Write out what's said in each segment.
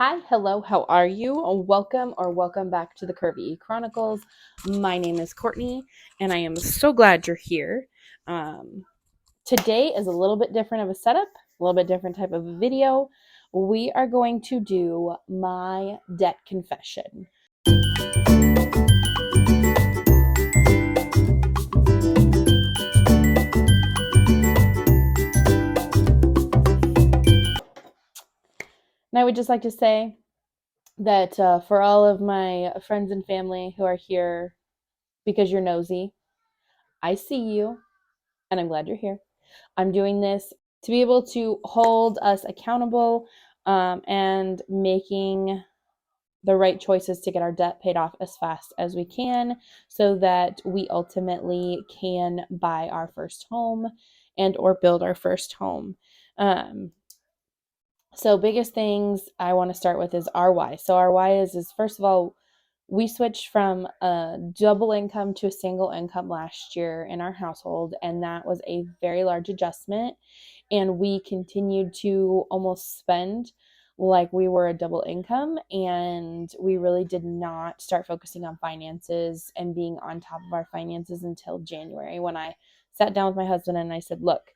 Hi, hello, how are you? Welcome back to the Curvy E Chronicles. My name is Courtney, and I am so glad you're here. Um, Today is a little bit different of a setup, a little bit different type of a video. We are going to do my debt confession. And I would just like to say that for all of my friends and family who are here because you're nosy, I see you, and I'm glad you're here. I'm doing this to be able to hold us accountable and making the right choices to get our debt paid off as fast as we can so that we ultimately can buy our first home and or build our first home. So biggest things I want to start with is our why. So our why is first of all, we switched from a double income to a single income last year in our household, and that was a very large adjustment. And we continued to almost spend like we were a double income, and we really did not start focusing on finances and being on top of our finances until January, when I sat down with my husband and I said, look,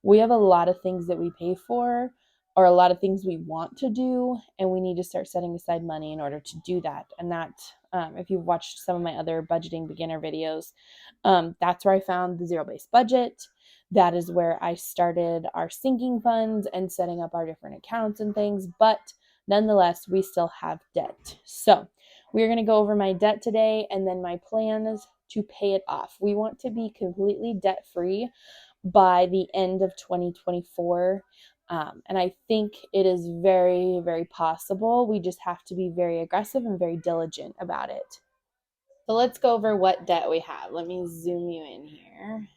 we have a lot of things that we pay for or a lot of things we want to do, and we need to start setting aside money in order to do that. And that, if you've watched some of my other budgeting beginner videos, that's where I found the zero-based budget. That is where I started our sinking funds and setting up our different accounts and things. But nonetheless, we still have debt. So we're going to go over my debt today, and then my plan is to pay it off. We want to be completely debt-free by the end of 2024. And I think it is very, very possible. We just have to be very aggressive and very diligent about it. So let's go over what debt we have. Let me zoom you in here. I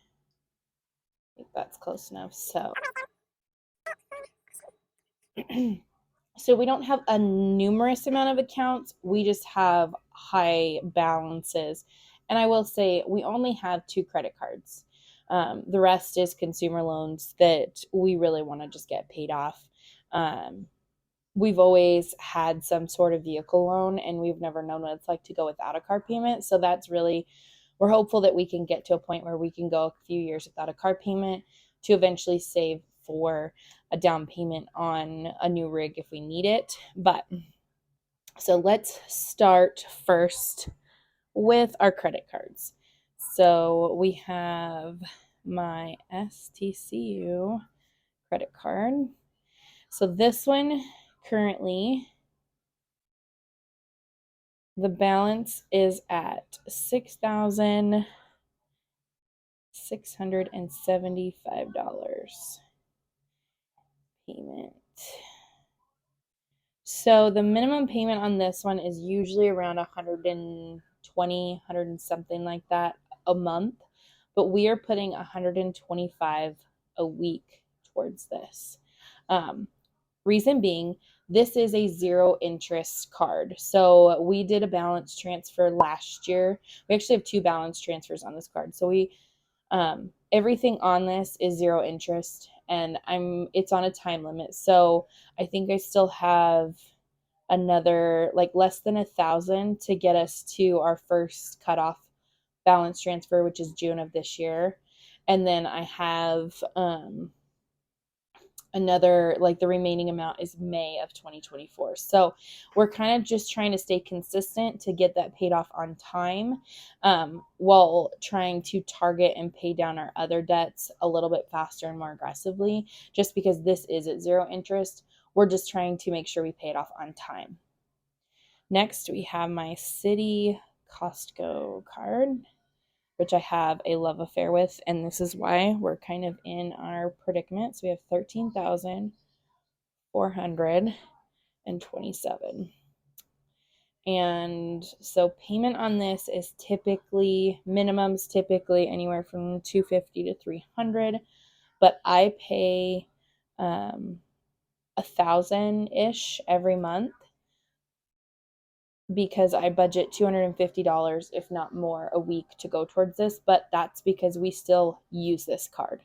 think that's close enough. So, so we don't have a numerous amount of accounts. We just have high balances. And I will say we only have 2 credit cards. The rest is consumer loans that we really want to just get paid off. We've always had some sort of vehicle loan, and we've never known what it's like to go without a car payment. So that's really, we're hopeful that we can get to a point where we can go a few years without a car payment to eventually save for a down payment on a new rig if we need it. But so let's start first with our credit cards. So we have my STCU credit card. So this one currently, the balance is at $6,675 payment. So the minimum payment on this one is usually around 120, 100 and something like that a month, but we are putting 125 a week towards this. Reason being, this is a zero interest card. So we did a balance transfer last year. We actually have 2 balance transfers on this card. So we everything on this is zero interest, and it's on a time limit. So I think I still have another like less than 1,000 to get us to our first cutoff balance transfer, which is June of this year. And then I have another, like the remaining amount is May of 2024. So we're kind of just trying to stay consistent to get that paid off on time, while trying to target and pay down our other debts a little bit faster and more aggressively. Just because this is at zero interest, we're just trying to make sure we pay it off on time. Next, we have my City Costco card, which I have a love affair with, and this is why we're kind of in our predicament. So we have 13,427. And so payment on this is minimums typically anywhere from 250 to 300, but I pay 1,000-ish every month because I budget $250, if not more, a week to go towards this, but that's because we still use this card.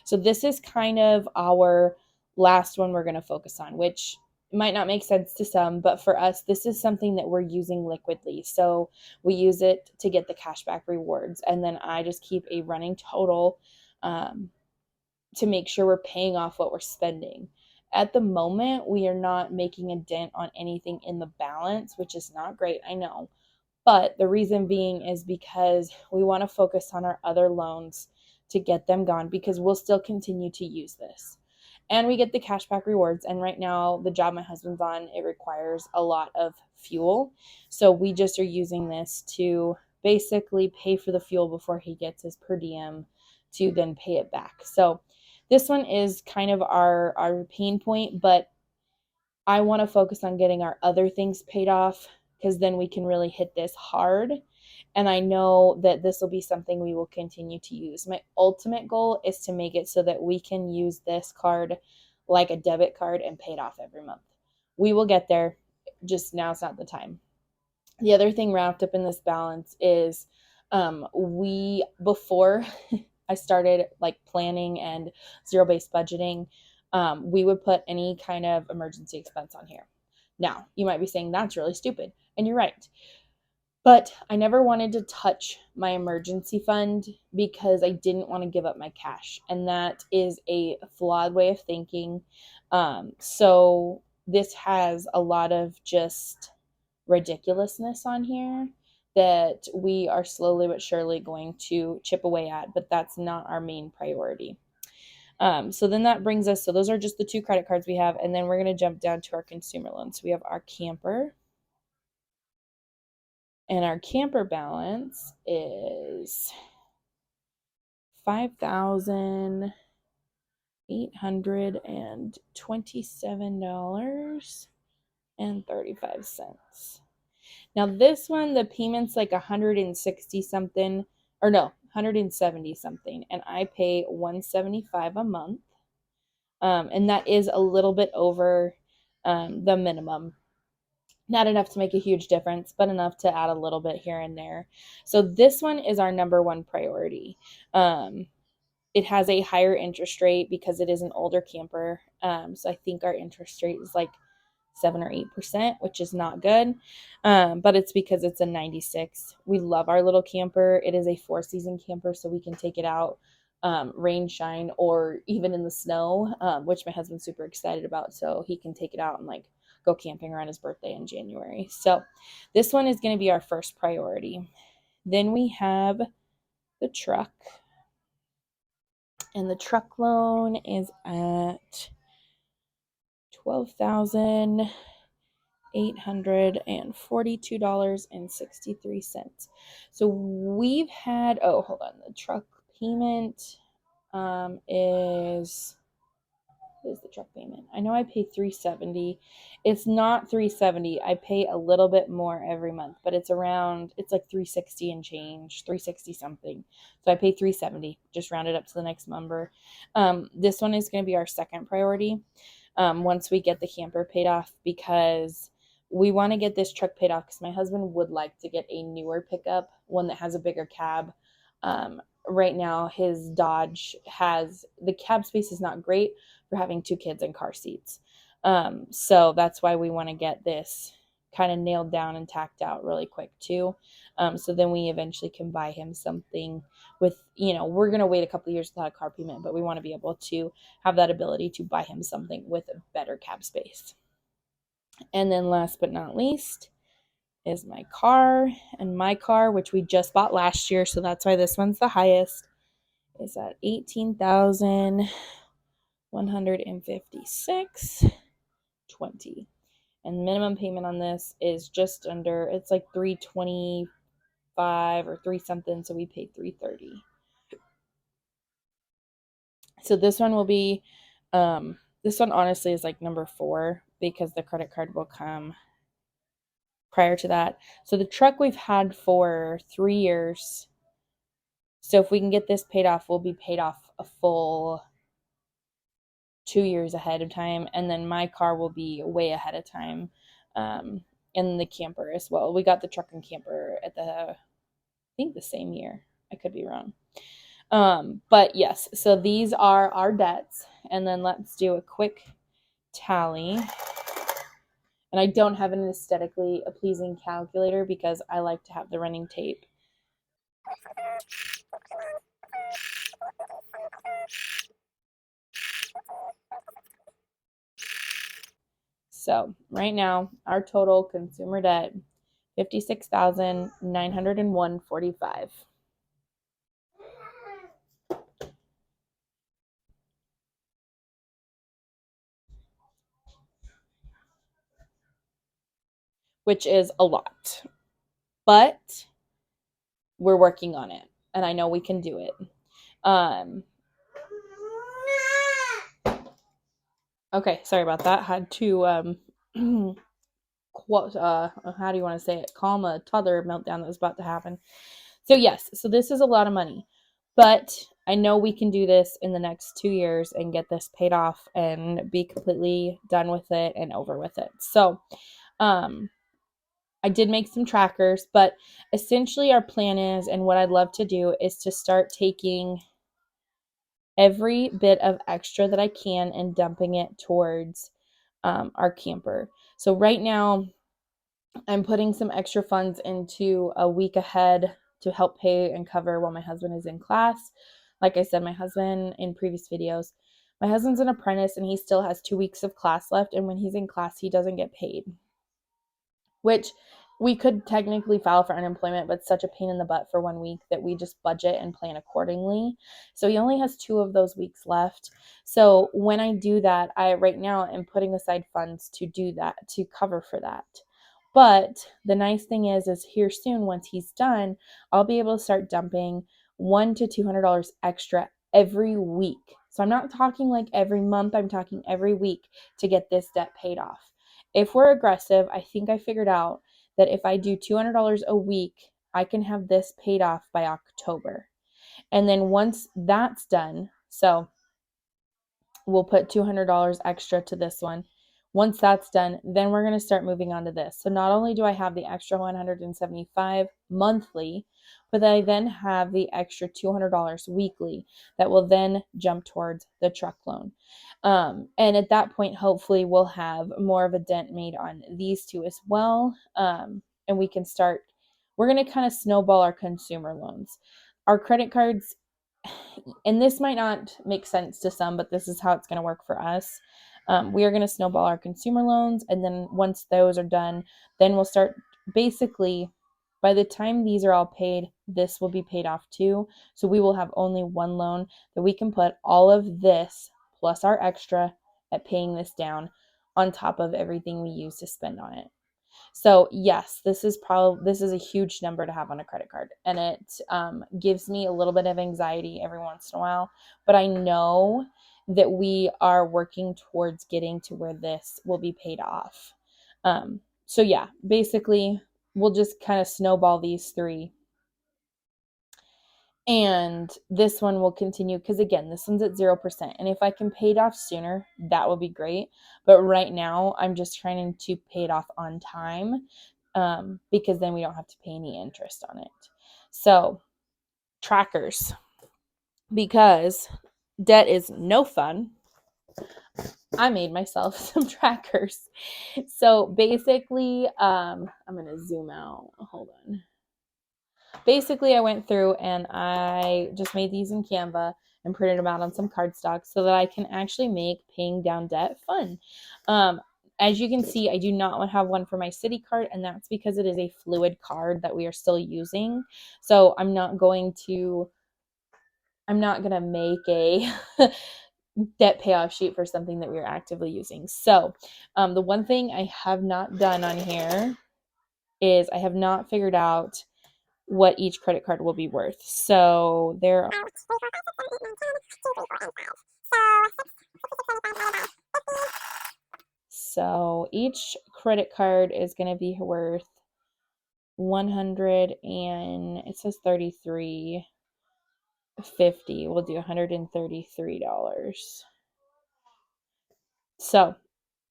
So this is kind of our last one we're going to focus on, which might not make sense to some, but for us, this is something that we're using liquidly. So we use it to get the cashback rewards. And then I just keep a running total to make sure we're paying off what we're spending. At the moment, we are not making a dent on anything in the balance, which is not great, I know. But the reason being is because we want to focus on our other loans to get them gone, because we'll still continue to use this. And we get the cashback rewards. And right now, the job my husband's on, it requires a lot of fuel. So we just are using this to basically pay for the fuel before he gets his per diem to then pay it back. So this one is kind of our pain point, but I want to focus on getting our other things paid off, because then we can really hit this hard. And I know that this will be something we will continue to use. My ultimate goal is to make it so that we can use this card like a debit card and pay it off every month. We will get there. Just now's not the time. The other thing wrapped up in this balance is before I started like planning and zero-based budgeting, we would put any kind of emergency expense on here. Now, you might be saying that's really stupid, and you're right. But I never wanted to touch my emergency fund because I didn't want to give up my cash. And that is a flawed way of thinking. So this has a lot of just ridiculousness on here that we are slowly but surely going to chip away at, but that's not our main priority. So then that brings us, so those are just the 2 credit cards we have, and then we're going to jump down to our consumer loans. So we have our camper, and our camper balance is $5,827.35. Now this one, the payment's like 160 something, or no, 170 something, and I pay 175 a month. And that is a little bit over the minimum. Not enough to make a huge difference, but enough to add a little bit here and there. So this one is our number one priority. It has a higher interest rate because it is an older camper. So I think our interest rate is like 7 or 8%, which is not good. But it's because it's a 96. We love our little camper. It is a 4-season camper, so we can take it out rain, shine, or even in the snow, which my husband's super excited about. So he can take it out and like go camping around his birthday in January. So this one is going to be our first priority. Then we have the truck. And the truck loan is at $12,842.63. So we've had, oh, hold on. The truck payment is, what is the truck payment? I know I pay $370. It's not $370. I pay a little bit more every month, but it's around, it's like $360 and change, $360 something. So I pay $370, just round it up to the next number. This one is going to be our second priority once we get the camper paid off, because we want to get this truck paid off because my husband would like to get a newer pickup, one that has a bigger cab. Right now, his Dodge has, the cab space is not great for having 2 kids in car seats. So that's why we want to get this kind of nailed down and tacked out really quick too. So then we eventually can buy him something with, we're going to wait a couple of years without a car payment, but we want to be able to have that ability to buy him something with a better cab space. And then last but not least is my car. And my car, which we just bought last year, so that's why this one's the highest, is at $18,156.20. And minimum payment on this is just under, it's like $325 or 3 something, so we paid $330. So this one will be, this one honestly is like number 4 because the credit card will come prior to that. So the truck we've had for 3 years. So if we can get this paid off, we'll be paid off a full 2 years ahead of time. And then my car will be way ahead of time. And the camper as well. We got the truck and camper at I think the same year. I could be wrong. But yes, so these are our debts. And then let's do a quick tally And I don't have an aesthetically pleasing calculator because I like to have the running tape. So right now, our total consumer debt, $56,901.45. Which is a lot. But we're working on it, and I know we can do it. Okay, sorry about that. Had to how do you want to say it? Calm a toddler meltdown that was about to happen. So yes, so this is a lot of money, but I know we can do this in the next 2 years and get this paid off and be completely done with it and over with it. So, I did make some trackers, but essentially our plan is, and what I'd love to do is to start taking every bit of extra that I can and dumping it towards our camper. So right now, I'm putting some extra funds into a week ahead to help pay and cover while my husband is in class. Like I said, my husband in previous videos, my husband's an apprentice and he still has 2 weeks of class left. And when he's in class, he doesn't get paid, which we could technically file for unemployment, but it's such a pain in the butt for 1 week that we just budget and plan accordingly. So he only has 2 of those weeks left. So when I do that, I right now am putting aside funds to do that, to cover for that. But the nice thing is here soon, once he's done, I'll be able to start dumping $100 to $200 extra every week. So I'm not talking like every month, I'm talking every week to get this debt paid off. If we're aggressive, I think I figured out that if I do $200 a week, I can have this paid off by October. And then once that's done, so we'll put $200 extra to this one. Once that's done, then we're going to start moving on to this. So not only do I have the extra $175 monthly, but I then have the extra $200 weekly that will then jump towards the truck loan. And at that point, hopefully we'll have more of a dent made on these two as well. And we can start, we're going to kind of snowball our consumer loans. Our credit cards, and this might not make sense to some, but this is how it's going to work for us. We are going to snowball our consumer loans, and then once those are done, then we'll start basically, by the time these are all paid, this will be paid off too. So we will have only one loan that we can put all of this plus our extra at paying this down on top of everything we use to spend on it. So yes, this is a huge number to have on a credit card, and it gives me a little bit of anxiety every once in a while. But I know that we are working towards getting to where this will be paid off. So yeah, basically, we'll just kind of snowball these three. And this one will continue because, again, this one's at 0%. And if I can pay it off sooner, that would be great. But right now, I'm just trying to pay it off on time because then we don't have to pay any interest on it. So, trackers, because debt is no fun, I made myself some trackers. So basically, I'm going to zoom out. Hold on. Basically, I went through and I just made these in Canva and printed them out on some cardstock so that I can actually make paying down debt fun. As you can see, I do not have one for my city card, and that's because it is a fluid card that we are still using. So I'm not going to make a debt payoff sheet for something that we are actively using. So the one thing I have not done on here is I have not figured out what each credit card will be worth. So each credit card is going to be worth 100 and it says 33.50. We'll do $133. So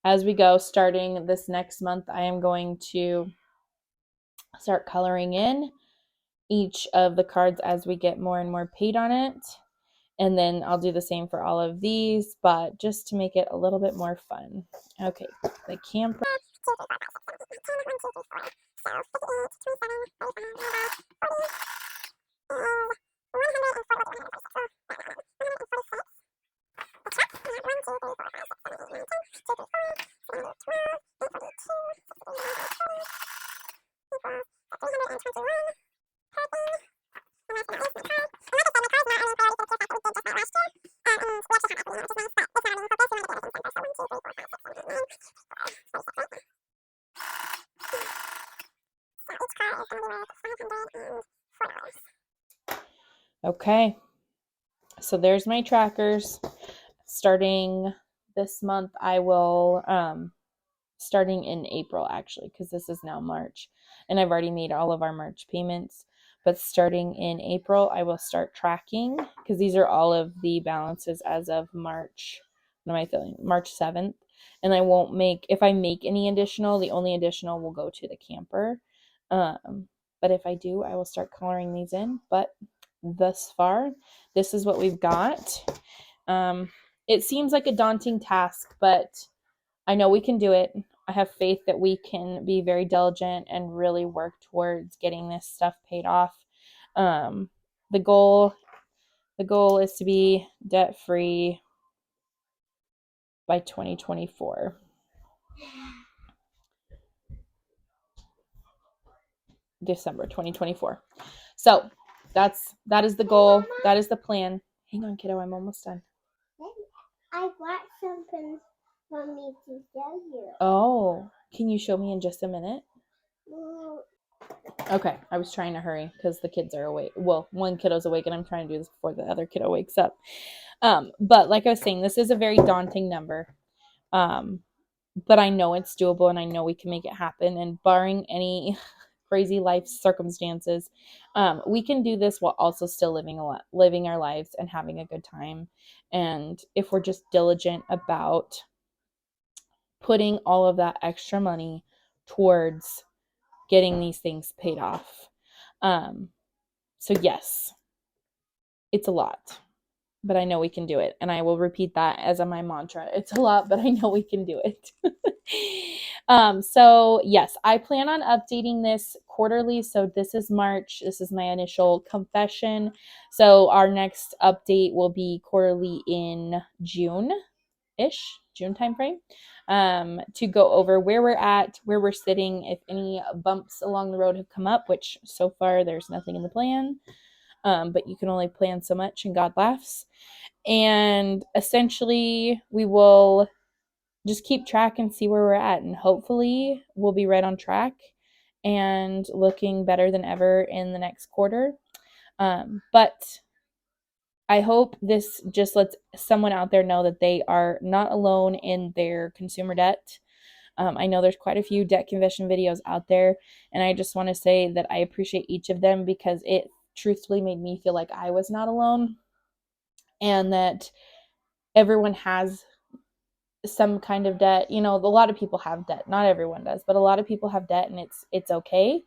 as we go, starting this next month, I am going to start coloring in each of the cards as we get more and more paid on it. And then I'll do the same for all of these, but just to make it a little bit more fun. Okay, the camper. Okay, so there's my trackers. Starting this month, I will, starting in April actually, because this is now March, and I've already made all of our March payments. But starting in April, I will start tracking, because these are all of the balances as of March, what am I feeling? March 7th. And I won't make, if I make any additional, the only additional will go to the camper. But if I do, I will start coloring these in. But thus far, this is what we've got. It seems like a daunting task, but I know we can do it. I have faith that we can be very diligent and really work towards getting this stuff paid off. The goal is to be debt free by 2024. December 2024. So that is the goal. That is the plan. Hang on, kiddo. I'm almost done. I got something for me to show you. Oh, can you show me in just a minute? Okay, I was trying to hurry because the kids are awake. Well, one kiddo's awake, and I'm trying to do this before the other kiddo wakes up. But like I was saying, this is a very daunting number. But I know it's doable, and I know we can make it happen. And barring any crazy life circumstances, we can do this while also still living our lives and having a good time. And if we're just diligent about putting all of that extra money towards getting these things paid off. So yes, it's a lot, but I know we can do it. And I will repeat that as my mantra. It's a lot, but I know we can do it. So yes, I plan on updating this quarterly. So this is March. This is my initial confession. So our next update will be quarterly in June-ish, June timeframe, to go over where we're at, where we're sitting, if any bumps along the road have come up, which so far there's nothing in the plan. But you can only plan so much, and God laughs. And essentially, we will just keep track and see where we're at. And hopefully, we'll be right on track and looking better than ever in the next quarter. But I hope this just lets someone out there know that they are not alone in their consumer debt. I know there's quite a few debt confession videos out there, and I just want to say that I appreciate each of them because it truthfully made me feel like I was not alone, and that everyone has some kind of debt. You know, a lot of people have debt. Not everyone does, but a lot of people have debt, and it's okay.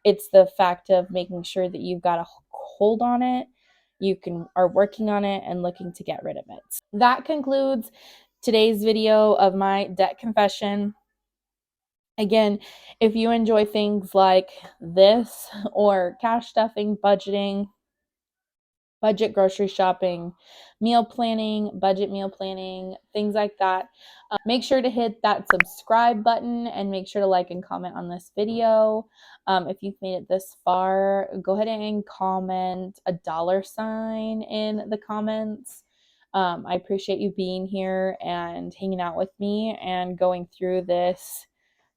It's the fact of making sure that you've got a hold on it, are working on it, and looking to get rid of it. That concludes today's video of my debt confession. Again, if you enjoy things like this, or cash stuffing, budgeting, budget grocery shopping, meal planning, budget meal planning, things like that, make sure to hit that subscribe button and make sure to like and comment on this video. If you've made it this far, go ahead and comment a $sign in the comments. I appreciate you being here and hanging out with me and going through this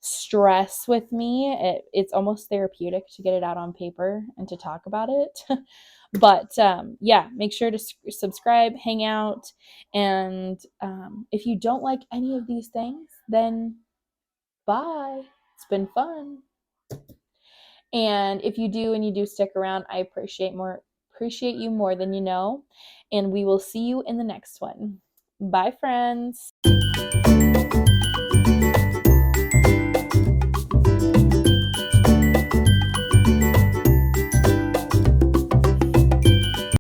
stress with me. It's almost therapeutic to get it out on paper and to talk about it. But yeah, make sure to subscribe, hang out, and if you don't like any of these things, then bye. It's been fun. And if you do and you do stick around, I appreciate you more than you know. And we will see you in the next one. Bye, friends.